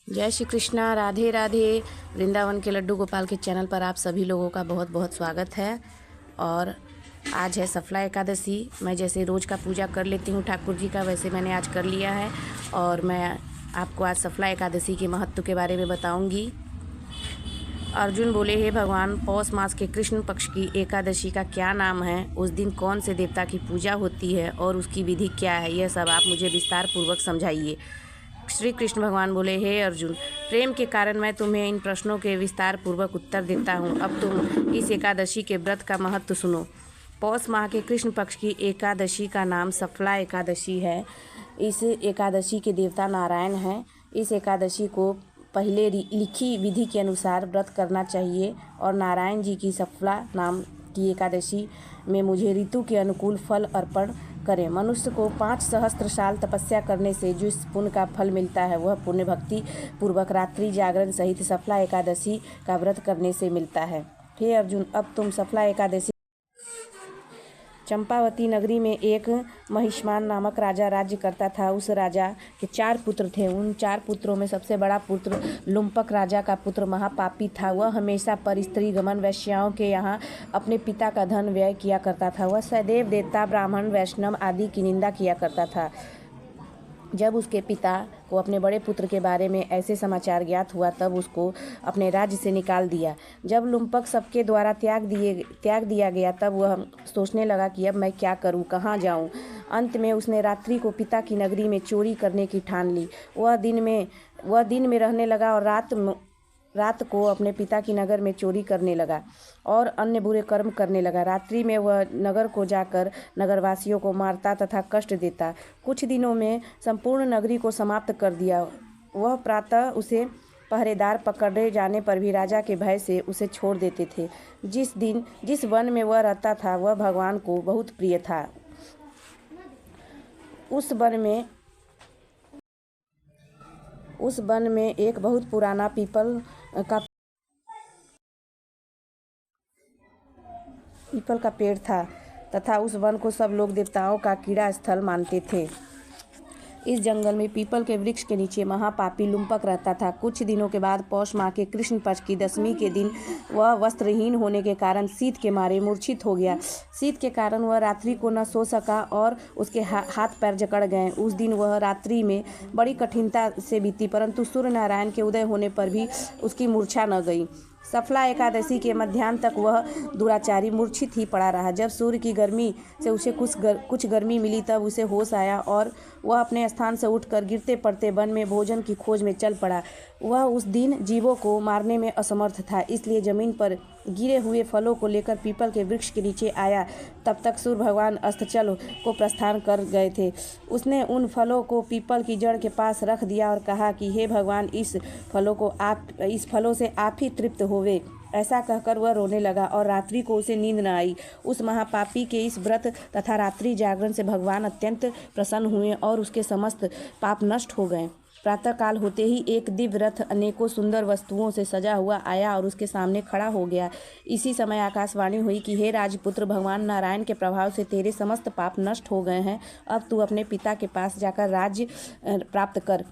जय श्री कृष्णा, राधे राधे। वृंदावन के लड्डू गोपाल के चैनल पर आप सभी लोगों का बहुत बहुत स्वागत है। और आज है सफला एकादशी। मैं जैसे रोज़ का पूजा कर लेती हूँ ठाकुर जी का, वैसे मैंने आज कर लिया है। और मैं आपको आज सफला एकादशी के महत्व के बारे में बताऊँगी। अर्जुन बोले, हे भगवान, पौष मास के कृष्ण पक्ष की एकादशी का क्या नाम है? उस दिन कौन से देवता की पूजा होती है और उसकी विधि क्या है? यह सब आप मुझे विस्तार पूर्वक समझाइए। श्री कृष्ण भगवान बोले, हे अर्जुन, प्रेम के कारण मैं तुम्हें इन प्रश्नों के विस्तार पूर्वक उत्तर देता हूँ। अब तुम इस एकादशी के व्रत का महत्व सुनो। पौष माह के कृष्ण पक्ष की एकादशी का नाम सफला एकादशी है। इस एकादशी के देवता नारायण हैं। इस एकादशी को पहले लिखी विधि के अनुसार व्रत करना चाहिए। और नारायण जी की सफला नाम की एकादशी में मुझे ऋतु के अनुकूल फल अर्पण करें। मनुष्य को 5 सहस्त्र साल तपस्या करने से जो पुण्य का फल मिलता है, वह पुण्य भक्ति पूर्वक रात्रि जागरण सहित सफला एकादशी का व्रत करने से मिलता है। हे अर्जुन, अब तुम सफला एकादशी। चंपावती नगरी में एक महिष्मान नामक राजा राज्य करता था। उस राजा के 4 पुत्र थे। उन 4 पुत्रों में सबसे बड़ा पुत्र लुम्पक राजा का पुत्र महापापी था। वह हमेशा पर स्त्री गमन वेश्याओं के यहाँ अपने पिता का धन व्यय किया करता था। वह सदैव देवता, ब्राह्मण, वैष्णव आदि की निंदा किया करता था। जब उसके पिता को अपने बड़े पुत्र के बारे में ऐसे समाचार ज्ञात हुआ, तब उसको अपने राज्य से निकाल दिया। जब लुम्पक सबके द्वारा त्याग दिया गया, तब वह सोचने लगा कि अब मैं क्या करूं, कहाँ जाऊं। अंत में उसने रात्रि को पिता की नगरी में चोरी करने की ठान ली। वह दिन में रहने लगा और रात को अपने पिता की नगर में चोरी करने लगा और अन्य बुरे कर्म करने लगा। रात्रि में वह नगर को जाकर नगरवासियों को मारता तथा कष्ट देता। कुछ दिनों में संपूर्ण नगरी को समाप्त कर दिया। वह प्रातः उसे पहरेदार पकड़े जाने पर भी राजा के भय से उसे छोड़ देते थे। जिस वन में वह रहता था, वह भगवान को बहुत प्रिय था। उस वन में एक बहुत पुराना पीपल का पेड़ था तथा उस वन को सब लोग देवताओं का क्रीड़ा स्थल मानते थे। इस जंगल में पीपल के वृक्ष के नीचे महापापी लुम्पक रहता था। कुछ दिनों के बाद पौष माह के कृष्ण पक्ष की 10वीं के दिन वह वस्त्रहीन होने के कारण शीत के मारे मूर्छित हो गया। शीत के कारण वह रात्रि को न सो सका और उसके हाथ पैर जकड़ गए। उस दिन वह रात्रि में बड़ी कठिनता से बीती, परंतु सूर्य नारायण के उदय होने पर भी उसकी मूर्छा न गई। सफला एकादशी के मध्याह्न तक वह दुराचारी मूर्छित ही पड़ा रहा। जब सूर्य की गर्मी से उसे कुछ गर्मी मिली, तब उसे होश आया और वह अपने स्थान से उठकर गिरते पड़ते वन में भोजन की खोज में चल पड़ा। वह उस दिन जीवों को मारने में असमर्थ था, इसलिए जमीन पर गिरे हुए फलों को लेकर पीपल के वृक्ष के नीचे आया। तब तक सूर्य भगवान अस्ताचल को प्रस्थान कर गए थे। उसने उन फलों को पीपल की जड़ के पास रख दिया और कहा कि हे भगवान, इस फलों से आप ही तृप्त होवे। ऐसा कहकर वह रोने लगा और रात्रि को उसे नींद न आई। उस महापापी के इस व्रत तथा रात्रि जागरण से भगवान अत्यंत प्रसन्न हुए और उसके समस्त पाप नष्ट हो गए। प्रातःकाल होते ही एक दिव्य रथ अनेकों सुंदर वस्तुओं से सजा हुआ आया और उसके सामने खड़ा हो गया। इसी समय आकाशवाणी हुई कि हे राजपुत्र, भगवान नारायण के प्रभाव से तेरे समस्त पाप नष्ट हो गए हैं। अब तू अपने पिता के पास जाकर राज्य प्राप्त कर।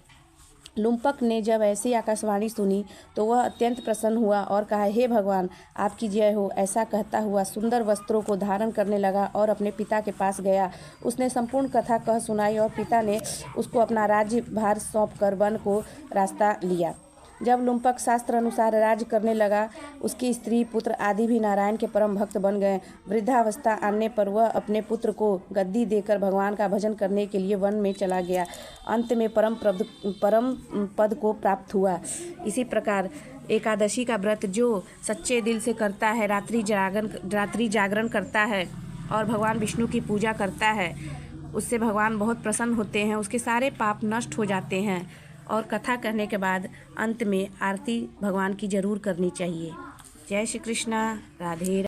लुम्पक ने जब ऐसी आकाशवाणी सुनी तो वह अत्यंत प्रसन्न हुआ और कहा, हे भगवान, आपकी जय हो। ऐसा कहता हुआ सुंदर वस्त्रों को धारण करने लगा और अपने पिता के पास गया। उसने संपूर्ण कथा कह सुनाई और पिता ने उसको अपना राज्य भार सौंपकर वन को रास्ता लिया। जब लुम्पक शास्त्र अनुसार राज्य करने लगा, उसकी स्त्री, पुत्र आदि भी नारायण के परम भक्त बन गए। वृद्धावस्था आने पर वह अपने पुत्र को गद्दी देकर भगवान का भजन करने के लिए वन में चला गया। अंत में परम पद को प्राप्त हुआ। इसी प्रकार एकादशी का व्रत जो सच्चे दिल से करता है, रात्रि जागरण करता है और भगवान विष्णु की पूजा करता है, उससे भगवान बहुत प्रसन्न होते हैं। उसके सारे पाप नष्ट हो जाते हैं। और कथा करने के बाद अंत में आरती भगवान की जरूर करनी चाहिए। जय श्री कृष्णा, राधे।